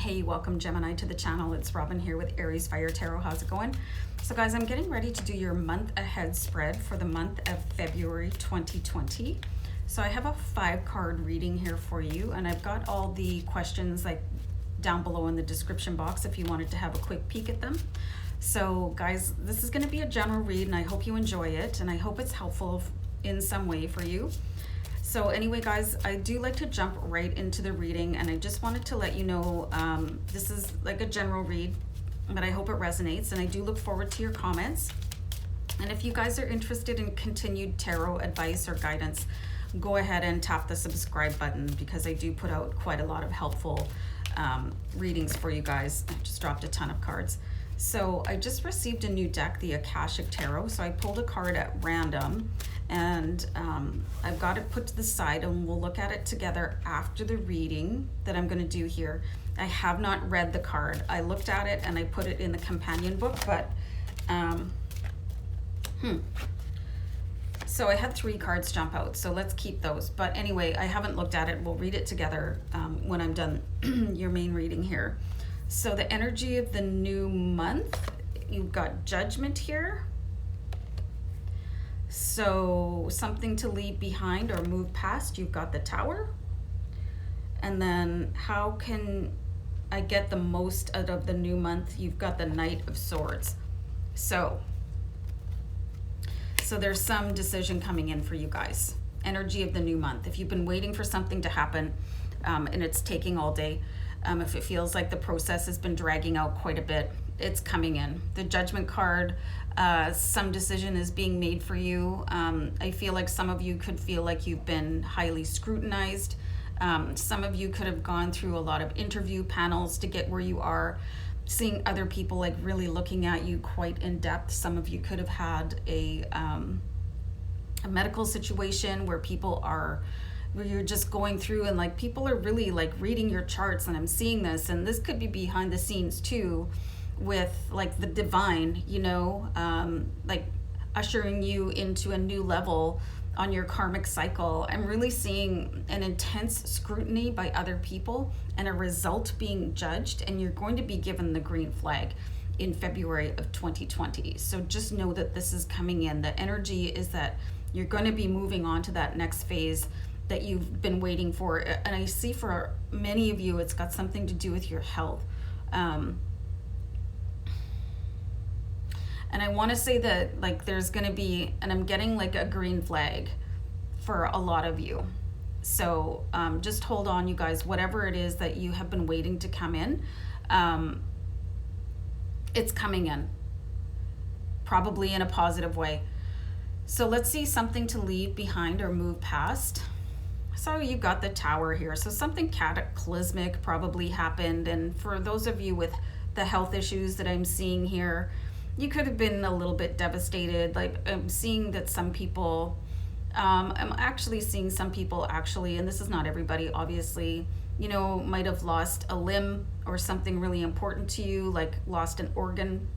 Hey, welcome Gemini to the channel. It's Robin here with AriesFireTarot. How's it going? So guys, I'm getting ready to do your month ahead spread for the month of February 2020. So I have a 5-card reading here for you, and I've got all the questions like down below in the description box if you wanted to have a quick peek at them. So guys, this is going to be a general read, and I hope you enjoy it, and I hope it's helpful in some way for you. So anyway, guys, I do like to jump right into the reading, and I just wanted to let you know this is like a general read, but I hope it resonates, and I do look forward to your comments. And if you guys are interested in continued tarot advice or guidance, go ahead and tap the subscribe button, because I do put out quite a lot of helpful readings for you guys. I just dropped a ton of cards. So I just received a new deck, the Akashic Tarot. So I pulled a card at random, and I've got it put to the side, and we'll look at it together after the reading that I'm going to do here. I have not read the card. I looked at it and I put it in the companion book, but so I had 3 cards jump out, so let's keep those. But anyway, I haven't looked at it. We'll read it together when I'm done your main reading here. So the energy of the new month, you've got Judgment here. So something to leave behind or move past, you've got the Tower. And then how can I get the most out of the new month? You've got the Knight of Swords. So there's some decision coming in for you guys. Energy of the new month. If you've been waiting for something to happen and it's taking all day, if it feels like the process has been dragging out quite a bit, it's coming in. The Judgment card, some decision is being made for you. I feel like some of you could feel like you've been highly scrutinized. Some of you could have gone through a lot of interview panels to get where you are, seeing other people like really looking at you quite in depth. Some of you could have had a medical situation where people are, where you're just going through and like people are really like reading your charts, and I'm seeing this, and this could be behind the scenes too, with like the divine, you know, like ushering you into a new level on your karmic cycle. I'm really seeing an intense scrutiny by other people and a result being judged, and you're going to be given the green flag in February of 2020. So just know that this is coming in. The energy is that you're going to be moving on to that next phase that you've been waiting for. And I see for many of you, it's got something to do with your health. And I want to say that like there's going to be, and I'm getting like a green flag for a lot of you. So just hold on, you guys, whatever it is that you have been waiting to come in, it's coming in, probably in a positive way. So let's see, something to leave behind or move past. So you've got the Tower here. So something cataclysmic probably happened. And for those of you with the health issues that I'm seeing here, you could have been a little bit devastated. Like I'm seeing that some people, I'm actually seeing some people actually, and this is not everybody, obviously, you know, might have lost a limb or something really important to you, like lost an organ.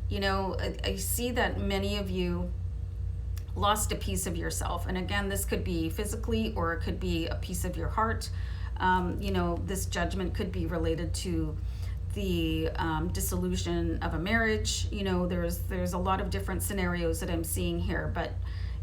You know, I see that many of you lost a piece of yourself. And again, this could be physically, or it could be a piece of your heart. You know, this Judgment could be related to the dissolution of a marriage. You know, there's a lot of different scenarios that I'm seeing here, but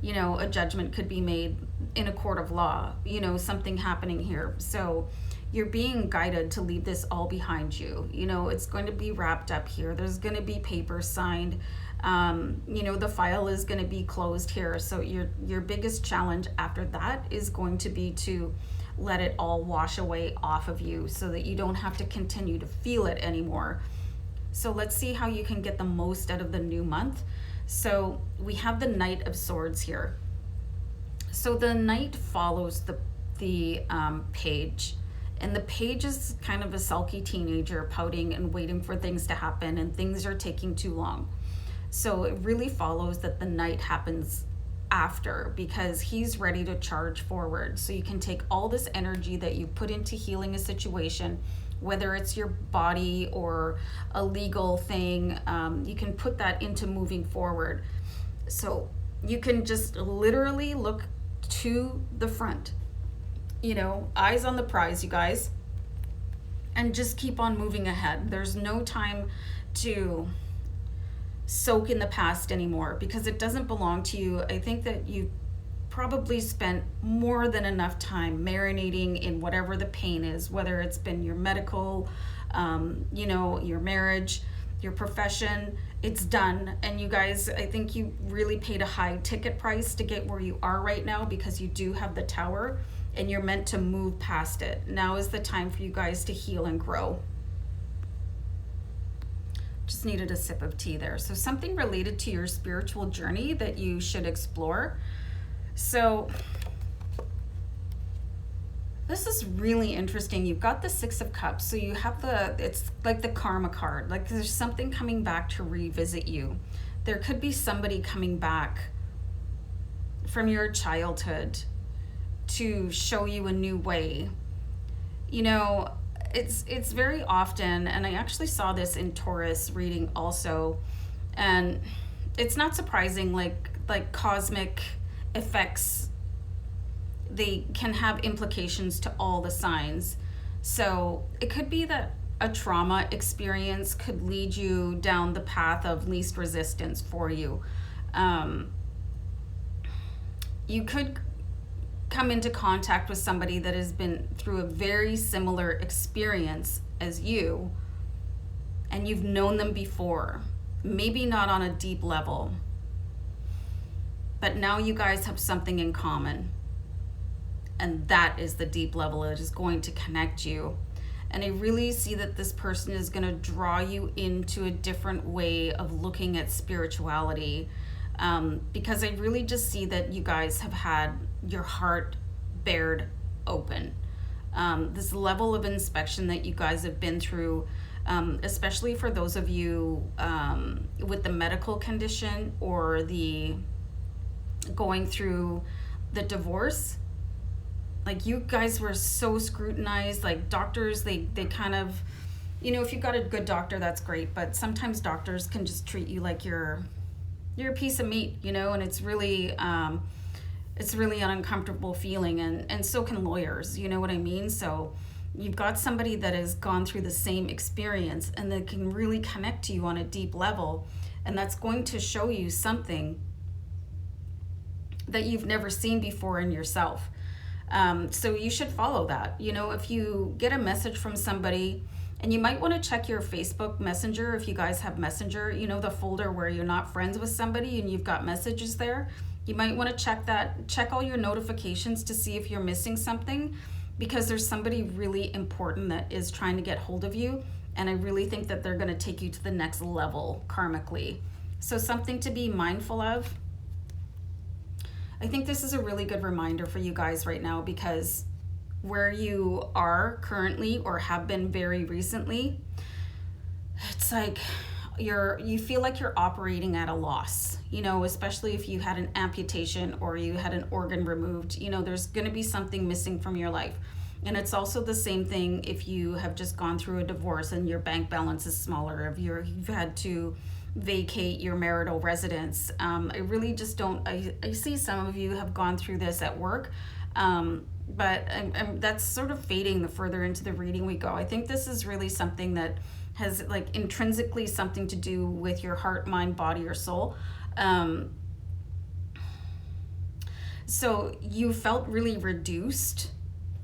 you know, a judgment could be made in a court of law, you know, something happening here. So you're being guided to leave this all behind you. You know, it's going to be wrapped up here. There's going to be papers signed. You know, the file is going to be closed here. So your biggest challenge after that is going to be to let it all wash away off of you, so that you don't have to continue to feel it anymore. So let's see how you can get the most out of the new month. So we have the Knight of Swords here. So the Knight follows the page, and the page is kind of a sulky teenager pouting and waiting for things to happen, and things are taking too long. So it really follows that the Knight happens after, because he's ready to charge forward. So you can take all this energy that you put into healing a situation, whether it's your body or a legal thing, you can put that into moving forward. So you can just literally look to the front, you know, eyes on the prize, you guys. and just keep on moving ahead. There's no time to soak in the past anymore because it doesn't belong to you. I think that you probably spent more than enough time marinating in whatever the pain is, whether it's been your medical, your marriage, your profession. It's done. And you guys, I think you really paid a high ticket price to get where you are right now, because you do have the Tower and you're meant to move past it. Now is the time for you guys to heal and grow. Just needed a sip of tea there. So something related to your spiritual journey that you should explore. So this is really interesting. You've got the Six of Cups. So you have it's like the karma card. Like there's something coming back to revisit you. There could be somebody coming back from your childhood to show you a new way. It's very often, and I actually saw this in Taurus reading also, and it's not surprising, like cosmic effects, they can have implications to all the signs. So it could be that a trauma experience could lead you down the path of least resistance for you. You could come into contact with somebody that has been through a very similar experience as you, and you've known them before, maybe not on a deep level, but now you guys have something in common, and that is the deep level that is going to connect you. And I really see that this person is going to draw you into a different way of looking at spirituality, because I really just see that you guys have had your heart bared open. This level of inspection that you guys have been through, especially for those of you with the medical condition or the going through the divorce, like you guys were so scrutinized. Like doctors, they kind of, if you got a good doctor, that's great, but sometimes doctors can just treat you like you're a piece of meat, and it's really an uncomfortable feeling, and so can lawyers, you know what I mean? So you've got somebody that has gone through the same experience and that can really connect to you on a deep level, and that's going to show you something that you've never seen before in yourself. So you should follow that. If you get a message from somebody, and you might want to check your Facebook Messenger if you guys have Messenger, the folder where you're not friends with somebody and you've got messages there. You might want to check that, check all your notifications to see if you're missing something, because there's somebody really important that is trying to get hold of you, and I really think that they're going to take you to the next level karmically. So something to be mindful of. I think this is a really good reminder for you guys right now, because where you are currently or have been very recently, it's like you feel like you're operating at a loss, especially if you had an amputation or you had an organ removed. There's going to be something missing from your life. And it's also the same thing if you have just gone through a divorce and your bank balance is smaller, if you've had to vacate your marital residence. I really just don't, I see some of you have gone through this at work, but that's sort of fading the further into the reading we go. I think this is really something that has like intrinsically something to do with your heart, mind, body, or soul. So you felt really reduced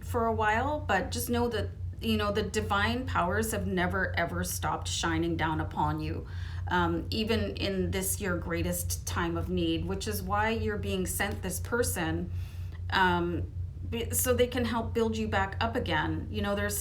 for a while, but just know that, the divine powers have never ever stopped shining down upon you. Even in this, your greatest time of need, which is why you're being sent this person, so they can help build you back up again. There's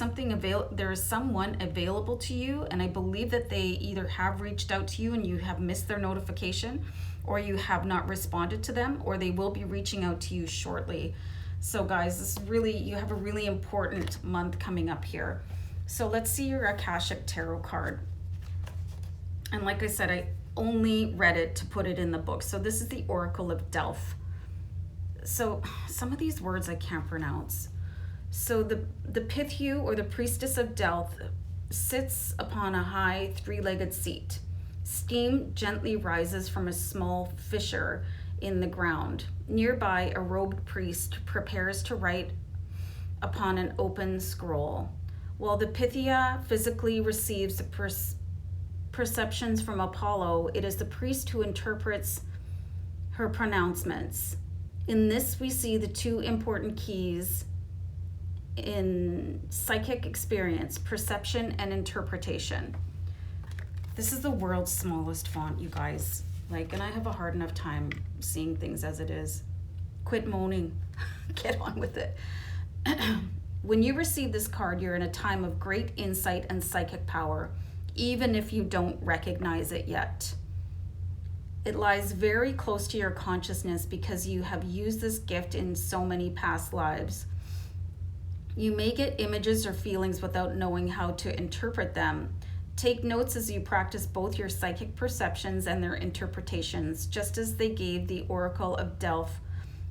someone available to you, and I believe that they either have reached out to you and you have missed their notification, or you have not responded to them, or they will be reaching out to you shortly. So guys, this is really, you have a really important month coming up here. So let's see your Akashic Tarot card. And like I said, I only read it to put it in the book. So this is the Oracle of Delph. So some of these words I can't pronounce. So the Pythu, or the Priestess of Delph, sits upon a high three-legged seat. Steam gently rises from a small fissure in the ground. Nearby, a robed priest prepares to write upon an open scroll. While the Pythia physically receives the perceptions from Apollo, it is the priest who interprets her pronouncements. In this, we see the two important keys in psychic experience: perception and interpretation. This is the world's smallest font, you guys. Like, and I have a hard enough time seeing things as it is. Quit moaning. Get on with it. When you receive this card, you're in a time of great insight and psychic power, even if you don't recognize it yet. It lies very close to your consciousness because you have used this gift in so many past lives. You may get images or feelings without knowing how to interpret them. Take notes as you practice both your psychic perceptions and their interpretations. Just as they gave the Oracle of Delphi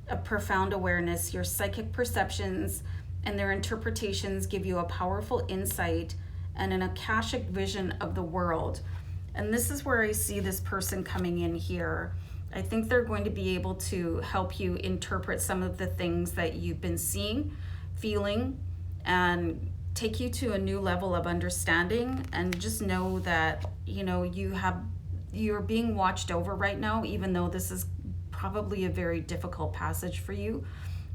a profound awareness, your psychic perceptions and their interpretations give you a powerful insight and an akashic vision of the world. And this is where I see this person coming in here. I think they're going to be able to help you interpret some of the things that you've been seeing, feeling, and take you to a new level of understanding. And just know that, you know, you're being watched over right now, even though this is probably a very difficult passage for you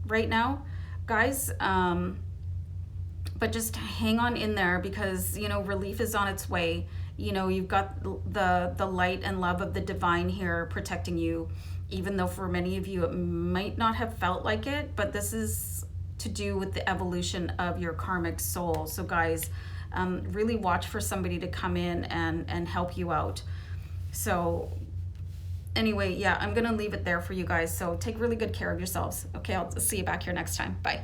right now, guys. But just hang on in there, because, you know, relief is on its way. You know, you've got the light and love of the divine here protecting you, even though for many of you it might not have felt like it, but this is to do with the evolution of your karmic soul. So guys, really watch for somebody to come in and help you out. So anyway, yeah, I'm gonna leave it there for you guys. So take really good care of yourselves. Okay, I'll see you back here next time. Bye.